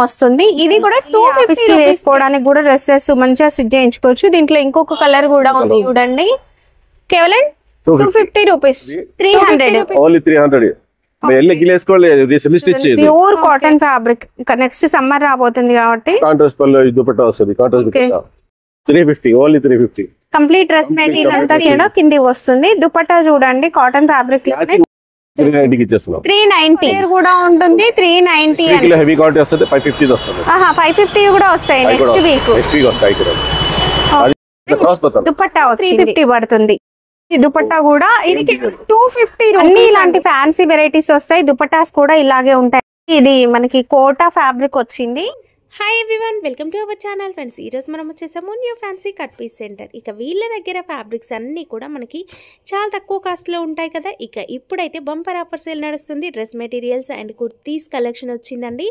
వస్తుంది. ఇది కూడా 250 వేసుకోవడానికి కూడా డ్రెస్సెస్ మంచిగా స్టిచ్ చేయించుకోవచ్చు. దీంట్లో ఇంకొక కలర్ కూడా ఉంది చూడండి, కేవలం 250 rupees. 300 only 300. Pure cotton fabric. Next summer రాబోతుంది కాబట్టి కాంట్రాస్ట్ పళ్ళు దుపట్టా వస్తుంది. Contrast dupatta 350, only 350. Complete dress material అంతా కూడా కింది వస్తుంది. దుపట్టా చూడండి కాటన్ ఫ్యాబ్రిక్ లో 390 కూడా ఉంటుంది. 390 హెవీ క్వాలిటీ వస్తుంది. 550 వస్తుంది. 550 కూడా వస్తాయి నెక్స్ట్ వీక్. దుపట్టా 350 పడుతుంది. దుపట్టా కూడా ఇది 250. అన్ని ఇలాంటి ఫ్యాన్సీ వెరైటీస్ వస్తాయి. దుపట్టాస్ కూడా ఇలాగే ఉంటాయి. ఇది మనకి కోటా ఫ్యాబ్రిక్ వచ్చింది. Hi everyone, welcome to our channel friends. ఈరోజు మనం వచ్చేసాము new fancy cut piece centre. ఇక వీళ్ళ దగ్గర ఫ్యాబ్రిక్స్ అన్నీ కూడా మనకి చాలా తక్కువ కాస్ట్లో ఉంటాయి కదా. ఇక ఇప్పుడైతే బంపర్ ఆఫర్ సేల్ నడుస్తుంది. Dress materials and kurtis collection వచ్చిందండి.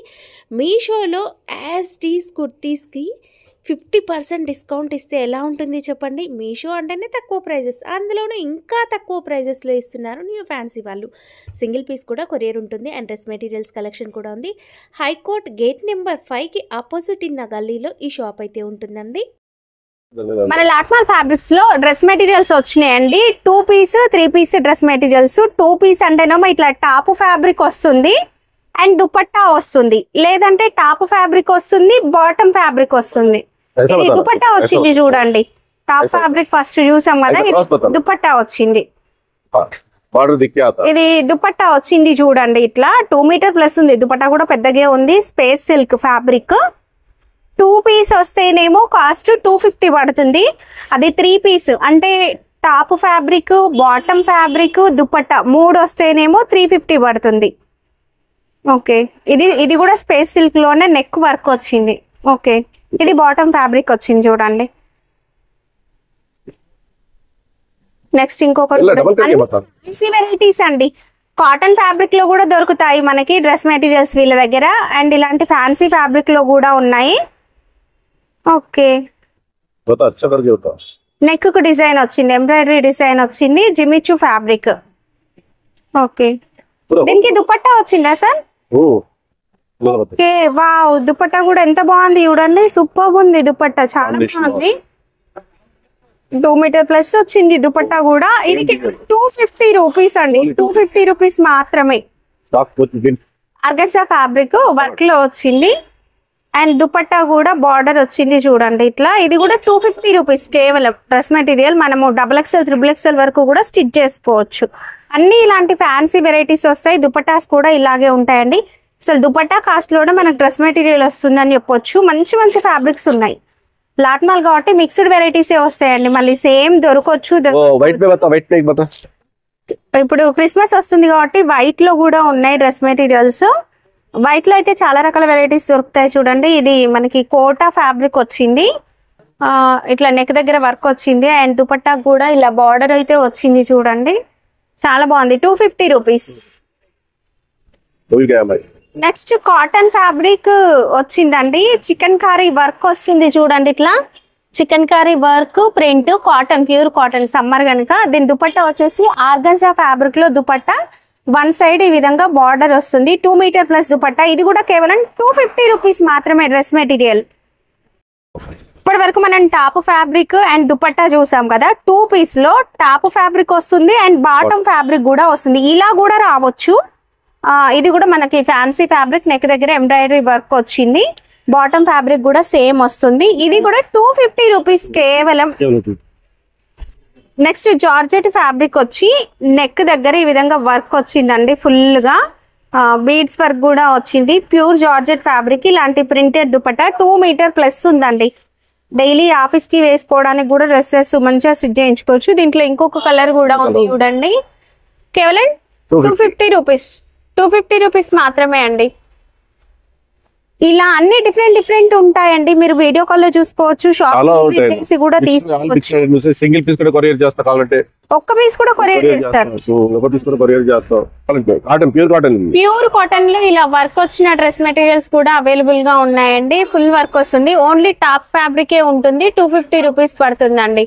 మీషోలో యాజ్ టీస్ కుర్తీస్కి 50% డిస్కౌంట్ ఇస్తే ఎలా ఉంటుంది చెప్పండి. మీషో అంటేనే తక్కువ ప్రైజెస్, అందులోనూ ఇంకా తక్కువ ప్రైజెస్లో ఇస్తున్నారు న్యూ ఫ్యాన్సీ వాళ్ళు. సింగిల్ పీస్ కూడా కొరియర్ ఉంటుంది అండ్ డ్రెస్ మెటీరియల్స్ కలెక్షన్ కూడా ఉంది. హైకోర్ట్ గేట్ నెంబర్ 5కి ఆపోజిట్ ఇన్న గల్లీలో ఈ షాప్ అయితే ఉంటుందండి. మన లాట్మాల్ ఫ్యాబ్రిక్స్ లో డ్రెస్ మెటీరియల్స్ వచ్చినాయండి. 2 piece 3 piece dress materials. 2 piece అంటేనేమో ఇట్లా టాప్ ఫ్యాబ్రిక్ వస్తుంది అండ్ దుపట్టా వస్తుంది, లేదంటే టాప్ ఫ్యాబ్రిక్ వస్తుంది, బాటమ్ ఫ్యాబ్రిక్ వస్తుంది. ఇది దుపట్టా వచ్చింది చూడండి. టాప్ ఫ్యాబ్రిక్ ఫస్ట్ చూసాం కదా, ఇది దుపట్టా వచ్చింది. ఇది దుపట్టా వచ్చింది చూడండి. ఇట్లా 2 మీటర్ ప్లస్ ఉంది. దుపట్టా కూడా పెద్దగా ఉంది. Space silk fabric. 2 పీస్ వస్తేనేమో కాస్ట్ 250 పడుతుంది. అది 3 పీస్ అంటే top fabric, bottom fabric, dupatta 3 వస్తేనేమో 350 పడుతుంది. ఓకే, ఇది కూడా స్పేస్ సిల్క్ లోనే నెక్ వర్క్ వచ్చింది. ఓకే, ఇది బాటమ్ ఫ్యాబ్రిక్ వచ్చింది చూడండి. నెక్స్ట్ ఇంకొకటి వెరైటీస్ అండి. కాటన్ ఫ్యాబ్రిక్ లో కూడా దొరుకుతాయి మనకి డ్రెస్ మెటీరియల్స్ వీళ్ళ దగ్గర. అండ్ ఇలాంటి ఫ్యాన్సీ ఫ్యాబ్రిక్ లో కూడా ఉన్నాయి. ఓకే, నెక్ కు డిజైన్ వచ్చింది, ఎంబ్రాయిడరీ డిజైన్ వచ్చింది, జిమిచు ఫ్యాబ్రిక్. ఓకే, దీనికి దుపట్టా వచ్చిందా సార్? ఓకే, వావ్, దుపట్టా కూడా ఎంత బాగుంది చూడండి. సూపర్ ఉంది దుపట్టా, చాలా బాగుంది. 2 మీటర్ ప్లస్ వచ్చింది దుపట్టా కూడా. ఇది 250 రూపీస్ అండి. 250 రూపీస్ మాత్రమే. ఆర్గన్జా ఫ్యాబ్రిక్ వర్క్ లో వచ్చింది అండ్ దుపట్టా కూడా బార్డర్ వచ్చింది చూడండి ఇట్లా. ఇది కూడా 250 రూపీస్ కేవలం. డ్రెస్ మెటీరియల్ మనము XXL, XXL వరకు కూడా స్టిచ్ చేసుకోవచ్చు. అన్ని ఇలాంటి ఫ్యాన్సీ వెరైటీస్ వస్తాయి. దుపట్టాస్ కూడా ఇలాగే ఉంటాయండి. అసలు దుపట్టా కాస్ట్ లోనే మనకు డ్రెస్ మెటీరియల్ వస్తుందని చెప్పొచ్చు. మంచి మంచి ఫ్యాబ్రిక్స్ ఉన్నాయి. లాట్మాల్ కాబట్టి మిక్స్డ్ వెరైటీసే వస్తాయండి. మళ్ళీ సేమ్ దొరకవచ్చు. ఇప్పుడు క్రిస్మస్ వస్తుంది కాబట్టి వైట్ లో కూడా ఉన్నాయి డ్రెస్ మెటీరియల్స్. వైట్ లో అయితే చాలా రకాల వెరైటీస్ దొరుకుతాయి చూడండి. ఇది మనకి కోటా ఫ్యాబ్రిక్ వచ్చింది. ఇట్లా నెక్ దగ్గర వర్క్ వచ్చింది అండ్ దుపట్టా కూడా ఇలా బార్డర్ అయితే వచ్చింది చూడండి. చాలా బాగుంది. 250 రూపీస్. నెక్స్ట్ కాటన్ ఫ్యాబ్రిక్ వచ్చిందండి. చికెన్ కారీ వర్క్ వస్తుంది చూడండి. ఇట్లా chikankari work print, cotton, pure cotton, summer కనుక. దీని దుపట్టా వచ్చేసి ఆర్గన్జా ఫ్యాబ్రిక్ లో దుపట్టా. 1 సైడ్ ఈ విధంగా బార్డర్ వస్తుంది. 2 మీటర్ ప్లస్ దుపట్టా. ఇది కూడా కేవలం 250 రూపీస్ మాత్రమే డ్రెస్ మెటీరియల్. ఇప్పటి వరకు మనం టాప్ ఫ్యాబ్రిక్ అండ్ దుపట్టా చూసాం కదా. 2 పీస్ లో టాప్ ఫ్యాబ్రిక్ వస్తుంది అండ్ బాటమ్ ఫ్యాబ్రిక్ కూడా వస్తుంది. ఇలా కూడా రావచ్చు. ఇది కూడా మనకి ఫ్యాన్సీ ఫ్యాబ్రిక్, నెక్ దగ్గర ఎంబ్రాయిడరీ వర్క్ వచ్చింది. బాటమ్ ఫ్యాబ్రిక్ కూడా సేమ్ వస్తుంది. ఇది కూడా 250 రూపీస్ కేవలం. నెక్స్ట్ జార్జెట్ ఫ్యాబ్రిక్ వచ్చి నెక్ దగ్గర ఈ విధంగా వర్క్ వచ్చిందండి. ఫుల్ గా బీడ్స్ వర్క్ కూడా వచ్చింది. Pure georgette fabric. ఇలాంటి ప్రింటెడ్ దుపట్టా 2 మీటర్ ప్లస్ ఉందండి. డైలీ ఆఫీస్ కి వేసుకోవడానికి కూడా డ్రెస్సెస్ మంచిగా స్టిచ్ చేయించుకోవచ్చు. దీంట్లో ఇంకొక కలర్ కూడా ఉంది చూడండి. కేవలం 250 రూపీస్. 250 రూపీస్ మాత్రమే అండి. ఇలా అన్ని డిఫరెంట్ ఉంటాయండి. మీరు వీడియో కాల్ లో చూసుకోవచ్చు. షాప్ విజిట్ చేసి కూడా తీసుకోవచ్చు. సింగిల్ పీస్ కూడా కొరియర్ చేస్తా కావాలంటే. ఒక్క పీస్ కూడా కొరియర్ చేస్తారు. ప్యూర్ కాటన్ లో ఇలా వర్క్ వచ్చిన డ్రెస్ మెటీరియల్స్ కూడా అవైలబుల్ గా ఉన్నాయండి. ఫుల్ వర్క్ వస్తుంది. ఓన్లీ టాప్ ఫ్యాబ్రికే ఉంటుంది. 250 రూపీస్ పడుతుందండి.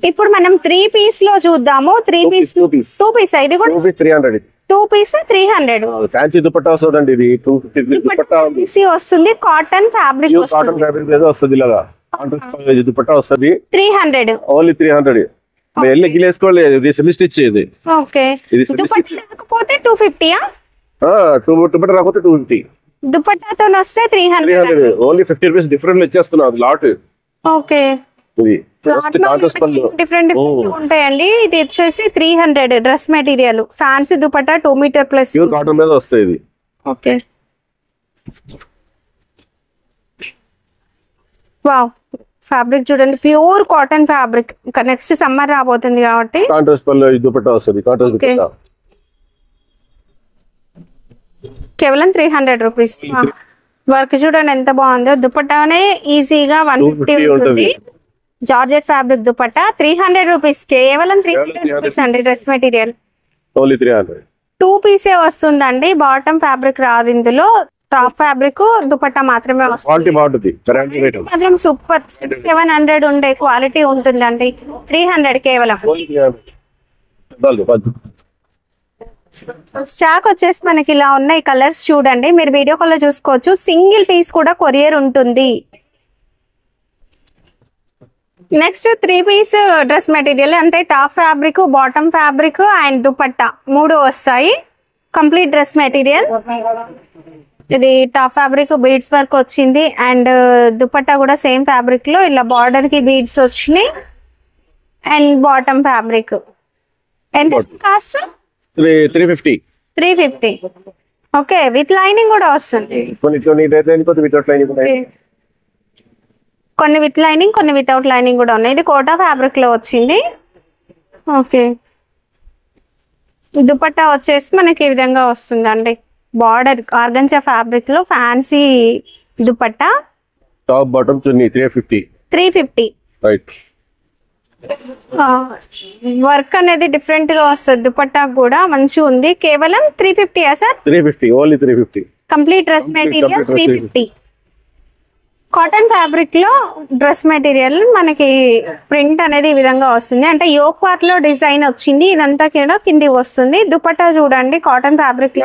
ఇప్పుడు మనం 3 పీస్ లో చూద్దాము. 3 పీస్ 2 పీస్. ఇది కూడా 2 పీస్ 300. ఫ్యాన్సీ దుపట్టా వస్తుందండి ఇది 250 దుపట్టా వస్తుంది. కాటన్ ఫ్యాబ్రిక్ కాటన్ ఫ్యాబ్రిక్ ఏదో వస్తుంది ఇలాగా దుపట్టా వస్తుంది 300. ఓన్లీ 300. వెళ్ళి గిలేసుకోవాలి సెమీ స్టిచ్ ఇది. ఓకే దుపట్టా రాకపోతే 250. దుపట్టా రాకపోతే 250. దుపట్టాతో వస్తే 300. ఓన్లీ 50 రూపీస్ డిఫరెంట్ ఇచ్చేస్తున్నాం లాట్. ఓకే ఇది డిఫరెంట్ ఉంటాయండి. ఇది వచ్చేసి 300 dress material fancy dupatta 2 metre plus pure cotton మీద వస్తాయి ఇది. ఓకే వావ్ ఫ్యాబ్రిక్ చూడండి ప్యూర్ కాటన్ ఫ్యాబ్రిక్. ఇంకా నెక్స్ట్ సమ్మర్ రాబోతుంది కాబట్టి కాంట్రాస్ట్ పళ్ళు దుపట్టా వస్తుంది. కాంట్రాస్ట్ దుపట్టా కేవలం 300 రూపీస్. వర్క్ చూడండి ఎంత బాగుందో. దుపట్టానే ఈజీగా 150 ఉంటుంది. Georgette fabric dupatta 300 rupees. కేవలం 300 రూపీస్ అండి. Dress material only 300. 2 పీసే వస్తుందండి. బాటమ్ ఫ్యాబ్రిక్ రాదు ఇందులో. టాప్ ఫ్యాబ్రిక్ దుపట్టా మాత్రమే వస్తుంది. మాత్రం సూపర్ 700 ఉండే క్వాలిటీ ఉంటుందండి. 300 కేవలం. స్టాక్ వచ్చేసి మనకి ఇలా ఉన్నాయి. కలర్స్ చూడండి మీరు వీడియో కాల్ లో చూసుకోవచ్చు. సింగిల్ పీస్ కూడా కొరియర్ ఉంటుంది. నెక్స్ట్ 3 పీస్ డ్రెస్ మెటీరియల్ అంటే top fabric, bottom fabric and dupatta 3 వస్తాయి. Complete dress material. ఇది టాప్ ఫ్యాబ్రిక్ బీడ్స్ వర్క్ వచ్చింది అండ్ దుపట్టా కూడా సేమ్ ఫ్యాబ్రిక్ లో ఇలా బార్డర్ కి బీడ్స్ వచ్చినాయి అండ్ బాటమ్ ఫ్యాబ్రిక్. ఎంత కాస్ట్? 350. ఓకే విత్ లైనింగ్ కూడా వస్తుంది. కొన్ని విత్ లైనింగ్ కొన్ని వితౌట్ లైనింగ్ కూడా ఉన్నాయి. ఇది కోటా ఫ్యాబ్రిక్ లో వచ్చింది. ఓకే దుపట్టా వచ్చేసి మనకి ఈ విధంగా వస్తుందండి. బార్డర్ ఆర్గంజా ఫ్యాబ్రిక్ లో ఫ్యాన్సీ దుపట్టా. టాప్ బాటమ్ చున్నీ 350. రైట్. వర్క్ అనేది డిఫరెంట్ గా వస్తుంది. దుపట్టా కూడా మంచిగా ఉంది. కేవలం 350 sir? 350 only 350. Complete dress material 350. Cotton fabric లో డ్రెస్ మెటీరియల్ మనకి ప్రింట్ అనేది ఈ విధంగా వస్తుంది. అంటే యోక్ పార్ట్ లో డిజైన్ వచ్చింది. ఇదంతా కూడా కింది వస్తుంది. దుపట్టా చూడండి కాటన్ ఫ్యాబ్రిక్ లో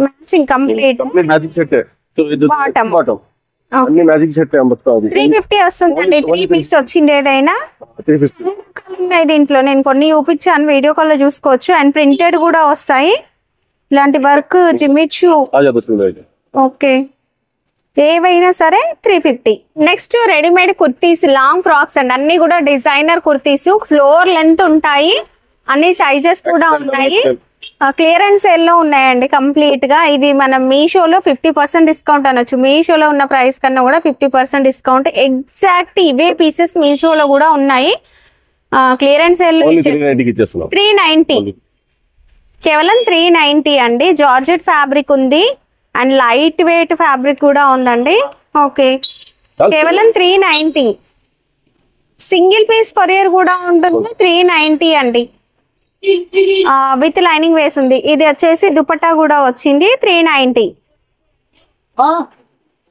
మ్యాచింగ్ కంప్లీట్. బాటమ్ 350 వస్తుందండి. 3 పీస్ వచ్చింది ఏదైనా. దీంట్లో నేను కొన్ని చూపించాను వీడియో కాల్ లో చూసుకోవచ్చు. అండ్ ప్రింటెడ్ కూడా వస్తాయి. ఇలాంటి వర్క్ జిమ్మిచ్చు. ఓకే ఏవైనా సరే 350. Next readymade kurtis long frocks and అన్ని కూడా డిజైనర్ కుర్తీస్. ఫ్లోర్ లెంత్ ఉంటాయి. అన్ని సైజెస్ కూడా ఉన్నాయి. క్లియరెన్స్ సేల్ లో ఉన్నాయండి కంప్లీట్ గా. ఇవి మనం మీషోలో 50% డిస్కౌంట్ అనొచ్చు. మీషోలో ఉన్న ప్రైస్ కన్నా కూడా 50% డిస్కౌంట్. ఎగ్జాక్ట్ ఇవే పీసెస్ మీషోలో కూడా ఉన్నాయి. క్లియరెన్స్ సేల్ లో 390. కేవలం 390 అండి. జార్జెట్ ఫ్యాబ్రిక్ ఉంది అండ్ లైట్ వెయిట్ ఫ్యాబ్రిక్ కూడా ఉందండి. ఓకే కేవలం 390. సింగిల్ పీస్ కొరియర్ కూడా ఉంటుంది. 390 అండి. విత్ లైనింగ్ వేసింది. ఇది వచ్చేసి దుపట్టా కూడా వచ్చింది 390.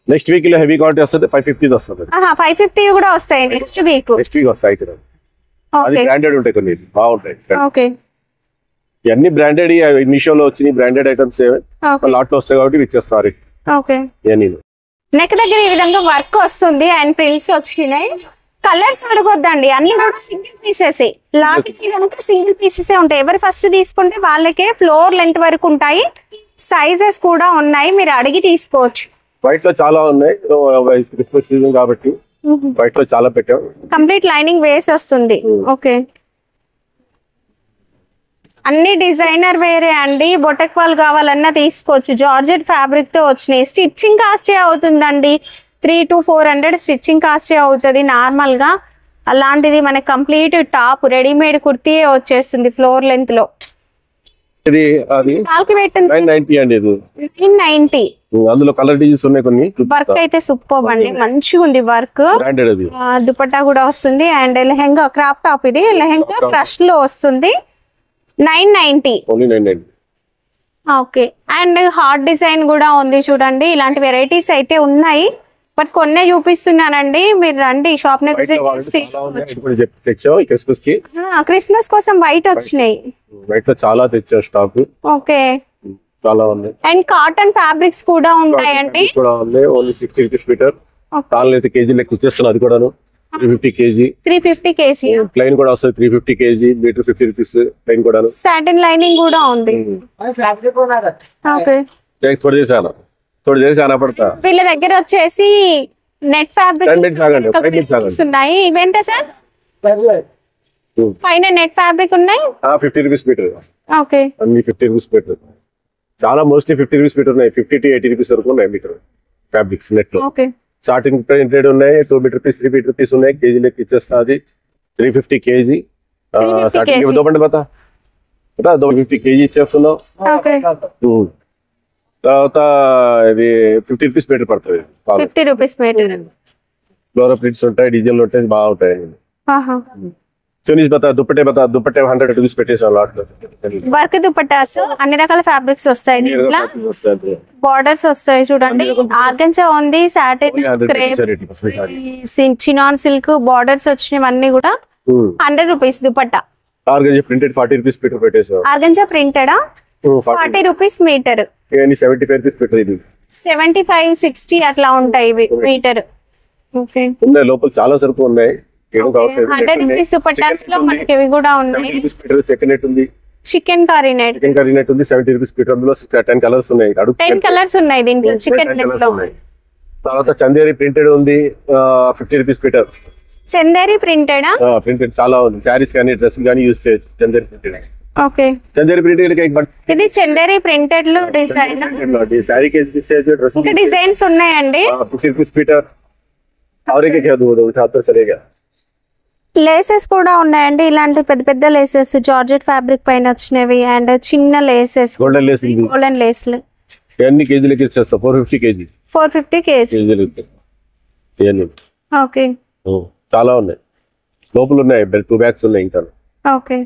నెక్స్ట్ వీక్ లో హెవీ క్వాలిటీ వస్తుంది 550 వస్తుంది. 550 కూడా వస్తాయి నెక్స్ట్ వీక్ వస్తాయి. అది బ్రాండెడ్ ఉంటాయి కొన్ని బాగుంటాయి. ఓకే ఇవన్నీ బ్రాండెడ్ మీషోలో వచ్చినాయి బ్రాండెడ్ ఐటమ్స్ లాట్ లో వస్తాయి కాబట్టి ఇచ్చేస్తారు. ఓకే నెక్ దగ్గర ఈ విధంగా వర్క్ వస్తుంది అండ్ ప్రింట్స్ వచ్చినాయి. కలర్స్ అడగొద్దండి అన్ని కూడా సింగిల్ పీసెస్. లాకి కనుక సింగిల్ పీసెస్ ఉంటాయి. ఎవరు ఫస్ట్ తీసుకుంటే వాళ్ళకే ఫ్లోర్ లెంత్ వరకు ఉంటాయి. సైజెస్ కూడా ఉన్నాయి. మీరు అడిగి తీసుకోవచ్చు. వైట్ లో చాలా ఉన్నాయి. క్రిస్మస్ సీజన్ కాబట్టి వైట్ లో చాలా పెట్టాం. కంప్లీట్ లైనింగ్ వేసి వస్తుంది. ఓకే అన్ని డిజైనర్ వేరే అండి. బొటక్ వాల్ కావాలన్నా తీసుకోవచ్చు. జార్జెట్ ఫ్యాబ్రిక్ తో వచ్చినాయి. స్టిచ్చింగ్ కాస్టే అవుతుందండి 300 to 400 స్టిచ్చింగ్ కాస్టే అవుతుంది నార్మల్ గా. అలాంటిది మనకి కంప్లీట్ టాప్ రెడీమేడ్ కుర్తీ వచ్చేస్తుంది ఫ్లోర్ లెంత్ లో. ఇది అది 990 అండి. ఇది 990. అందులో కలర్ డిజైన్స్ ఉన్నాయి కొన్ని. వర్క్ అయితే సూపర్ అండి. మంచిగా ఉంది వర్క్. బ్రాండెడ్ అది. దుపట్టా కూడా వస్తుంది అండ్ లెహంగా క్రాప్ టాప్. ఇది లెహంగా క్రష్ లో వస్తుంది 990. Only 990. Okay and heart design కూడా ఉంది చూడండి. ఇలాంటి వెరైటీస్ అయితే ఉన్నాయి. బట్ కొన్నే చూపిస్తున్నానండి, మీరు రండి షాప్ ని విజిట్ చేసి తెచ్చావు క్రిస్మస్ కి. క్రిస్మస్ కోసం వైట్ వచ్చినాయి. వైట్ లో చాలా తెచ్చావు స్టాక్. ఓకే, చాలా ఉన్నాయి. అండ్ కాటన్ ఫ్యాబ్రిక్స్ కూడా ఉంటాయండి. కూడా ఉన్నాయి. Only 60 rupees metre. తాళ్ళు అయితే కేజీ లెక్క ఇచ్చేస్తాను, అది కూడాను 350 కేజీ. 350 కేజీ ప్లైన్ కూడా వస్తుంది. 350 కేజీ మీటర్ 50 రూపీస్ ప్లైన్ కూడా. సాటిన్ లైనింగ్ కూడా ఉంది. ఓకే, थोड़ी देर से आना पड़ता. వీళ్ళ దగ్గర వచ్చేసి నెట్ ఫ్యాబ్రిక్ ఉన్నాయి. ఇవేంటే సార్ పైన నెట్ ఫ్యాబ్రిక్ ఉన్నాయి. 50 రూపీస్ మీటర్. ఓకే, అన్ని 50 రూపీస్ మీటర్. చాలా మోస్ట్లీ 50 రూపీస్ మీటర్ ఉన్నాయి. 50 to 80 రూపీస్ వరకు ఉన్నాయి మీటర్ ఫ్యాబ్రిక్స్ నెట్ లో. ఓకే, స్టార్టింగ్ ప్రింటెడ్ ఉన్నాయి. 2 మీటర్ రూపీస్ 3 మీటర్ రూపీస్ ఉన్నాయి. కేజీ లెక్క ఇచ్చేస్తా. అది 350 కేజీ. స్టార్టింగ్ 2 बंडल बता 250 కేజీ ఇచ్చేస్తున్నావు. ఓకే, తర్వాత ఇది 50 రూపీస్ మీటర్ పడుతుంది. 50 రూపీస్ మీటర్. ఫ్లోరల్ ప్రింట్స్ ఉంటాయి, డిజైన్లు ఉంటాయి, బాగుంటాయి. చునీస్ బతా దుప్పటే 100 రూపీస్ పెట్టేసాం లాట్ లో. వర్క్ దుపట్టాస్ అన్ని రకాల ఫ్యాబ్రిక్స్ వస్తాయి. దీంట్లో బార్డర్స్ వస్తాయి చూడండి. ఆర్గంజా ఉంది, satin, crepe, chinon silk borders వచ్చినవన్నీ కూడా 100 rupees dupatta. Organza printed 40 rupees metre పెట్టేసాం. Organza printed 40 rupees metre. 75 rupees metre. ఇది 75, 60 అట్లా ఉంటాయి మీటర్. ఓకే, ఉన్నాయి లోపల చాలా సరుకు ఉన్నాయి. 100 రూపీస్ దుపట్టాస్ లో మనకి ఇవి కూడా ఉన్నాయి. సెకండ్ నెట్ ఉంది, chicken curry net. Chicken curry net ఉంది 70 రూపీస్ మీటర్. అందులో 10 కలర్స్ ఉన్నాయి. 10 కలర్స్ ఉన్నాయి దీంట్లో చికెన్ నెట్ లో. తర్వాత చందేరి ప్రింటెడ్ ఉంది 50 rupees metre. Chanderi printed printed చాలా ఉంది. శారీస్ కానీ డ్రెస్ కానీ యూస్ చేయొచ్చు. Chanderi printed. Okay, Chanderi printed ఇది చందేరి ప్రింటెడ్ లో డిజైన్. శారీ కేసి డ్రెస్ ఇంకా డిజైన్స్ ఉన్నాయండి. 50 రూపీస్ మీటర్. और एक क्या दूर उठाता चलेगा. లేసెస్ కూడా ఉన్నాయండి. ఇలాంటి పెద్ద పెద్ద లేసెస్ జార్జెట్ ఫ్యాబ్రిక్ పైన వచ్చినవి అండ్ చిన్న లేసెస్, గోల్డెన్ లేస్. గోల్డెన్ లేస్లు ఎన్ని కేజీలకి ఇచ్చేస్తా? 450 కేజీ. 450 కేజీ. ఓకే, చాలా ఉన్నాయి. లోపల ఉన్నాయి 2 బ్యాగ్స్ ఉన్నాయి ఇంకా. ఓకే,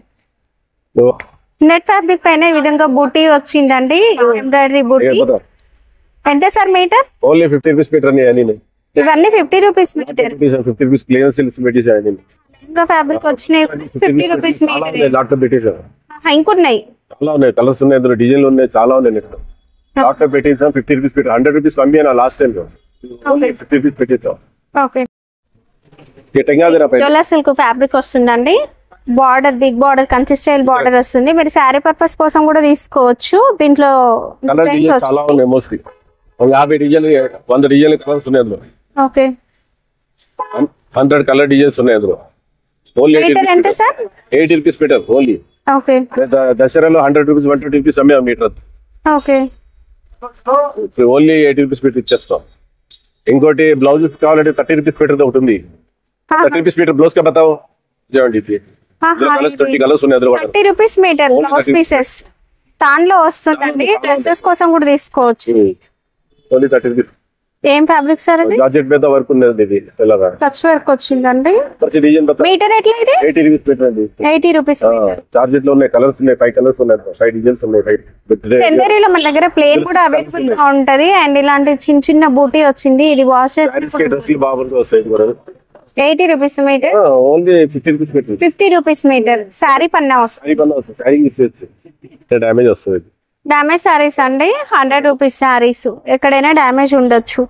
నెట్ ఫ్యాబ్రిక్ పైన ఈ విధంగా బూటీ వచ్చిందండి, ఎంబ్రాయిడరీ బూటీ. ఎంత sir metre? Only 50 rupees metre. అన్ని ఇవన్నీ 50 rupees metre. 50 rupees clear silks పెట్టేసాను. ఇంకా ఫ్యాబ్రిక్ వచ్చినాయి 50 రూపీస్ మీటర్. లాట్ లో పెట్టేసాను. ఇంకున్నాయి, చాలా ఉన్నాయి. కలర్స్ ఉన్నాయి, అందులో డిజైన్లు ఉన్నాయి, చాలా ఉన్నాయి. లాట్ లో పెట్టేసాం. 50 రూపీస్ మీటర్. 100 రూపీస్ కమ్మియాను లాస్ట్ టైం. 50 రూపీస్ పెట్టేసాం. ఓకే, డోలా సిల్క్ ఫ్యాబ్రిక్ వస్తుందండి. Border big border Kanchi style border వస్తుంది. మీరు శారీ పర్పస్ కోసం కూడా తీసుకోవచ్చు. దీంట్లో చాలా ఉన్నాయి. మోస్ట్లీ 50 డిజైన్ 100 డిజైన్ కలర్స్ ఉన్నాయి అందులో. ఓకే, 100 కలర్ డిజైన్స్ ఉన్నాయి అందులో. Only 80 rupees metre only. Okay, దసరాలో 100 రూపీస్ 120 రూపీస్ అమ్మే metre. Okay, only 80 rupees metre ఇచ్చేస్తాం. ఇంకోటి బ్లౌజ్ కావాలంటే 30 రూపీస్ మీటర్ ఒకటి ఉంది. 30 రూపీస్ మీటర్ బ్లౌజ్ కా బతాओ. 30 కలర్స్ ఉన్నాయి అందులో. 30 రూపీస్ మీటర్ బ్లౌజ్ పీసెస్ దాంట్లో వస్తుందండి. డ్రెస్సెస్ కోసం కూడా తీసుకోవచ్చు. Only 30 rupees. ఏం ఫ్యాబ్రిక్ సార్ ఇది? జార్జెట్ మీద వర్క్ ఉన్నది. ఇది తెల్లగా టచ్ వర్క్ వచ్చిందండి. ప్రతి డిజైన్ బతా. మీటర్ ఎట్లా ఇది? 80 రూపీస్ మీటర్ అండి. 80 రూపీస్ మీటర్. జార్జెట్ లో ఉన్నాయి కలర్స్ ఉన్నాయి. 5 కలర్స్ ఉన్నాయి. 5 డిజైన్స్ ఉన్నాయి. 5 చందేరిలో మన దగ్గర ప్లేన్ కూడా అవైలబుల్ గా ఉంటది. అండ్ ఇలాంటి చిన్న చిన్న బూటీ వచ్చింది. ఇది వాష్ చేస్తే డ్రెస్సులు బాగుంటాయి వస్తాయి. 80 rupees metre. Only 50 rupees metre. 50 rupees metre. Sari పన్నా వస్తుంది. శారీ డ్యామేజ్ వస్తుంది. డ్యామేజ్ శారీస్ అండి 100 రూపీస్ శారీస్. ఎక్కడైనా డ్యామేజ్ ఉండొచ్చు.